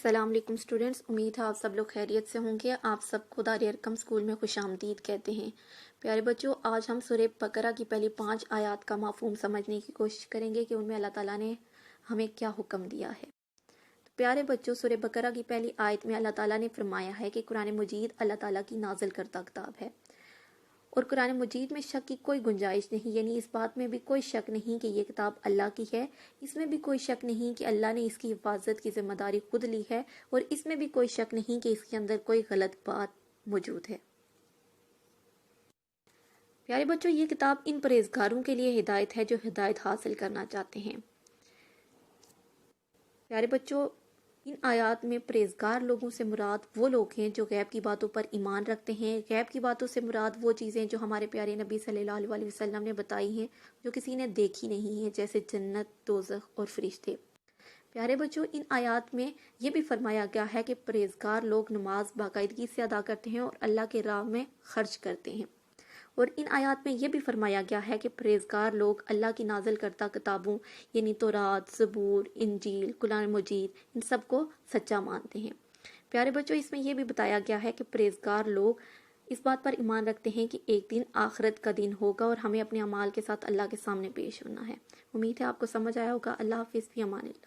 السلام علیکم اسٹوڈینٹس، امید ہے آپ سب لوگ خیریت سے ہوں گے۔ آپ سب کو دار ارقم اسکول میں خوش آمدید کہتے ہیں۔ پیارے بچوں، آج ہم سورہ بقرہ کی پہلی 5 آیات کا مفہوم سمجھنے کی کوشش کریں گے کہ ان میں اللہ تعالیٰ نے ہمیں کیا حکم دیا ہے۔ تو پیارے بچوں، سورہ بقرہ کی پہلی آیت میں اللہ تعالیٰ نے فرمایا ہے کہ قرآن مجید اللہ تعالیٰ کی نازل کردہ کتاب ہے، اور قرآن مجید میں شک کی کوئی گنجائش نہیں، یعنی اس بات میں بھی کوئی شک نہیں کہ یہ کتاب اللہ کی ہے۔ اس میں بھی کوئی شک نہیں کہ اللہ نے اس کی حفاظت کی ذمہ داری خود لی ہے، اور اس میں بھی کوئی شک نہیں کہ اس کے اندر کوئی غلط بات موجود ہے۔ پیارے بچوں، یہ کتاب ان پرہیزگاروں کے لیے ہدایت ہے جو ہدایت حاصل کرنا چاہتے ہیں۔ پیارے بچوں، ان آیات میں پرہیزگار لوگوں سے مراد وہ لوگ ہیں جو غیب کی باتوں پر ایمان رکھتے ہیں۔ غیب کی باتوں سے مراد وہ چیزیں جو ہمارے پیارے نبی صلی اللہ علیہ وسلم نے بتائی ہیں، جو کسی نے دیکھی نہیں ہیں، جیسے جنت، دوزخ اور فرشتے۔ پیارے بچوں، ان آیات میں یہ بھی فرمایا گیا ہے کہ پرہیزگار لوگ نماز باقاعدگی سے ادا کرتے ہیں اور اللہ کے راہ میں خرچ کرتے ہیں، اور ان آیات میں یہ بھی فرمایا گیا ہے کہ پرہیزگار لوگ اللہ کی نازل کردہ کتابوں یعنی تورات، زبور، انجیل، قرآن مجید، ان سب کو سچا مانتے ہیں۔ پیارے بچوں، اس میں یہ بھی بتایا گیا ہے کہ پرہیزگار لوگ اس بات پر ایمان رکھتے ہیں کہ ایک دن آخرت کا دن ہوگا اور ہمیں اپنے اعمال کے ساتھ اللہ کے سامنے پیش ہونا ہے۔ امید ہے آپ کو سمجھ آیا ہوگا۔ اللہ حافظ، فی امان اللہ۔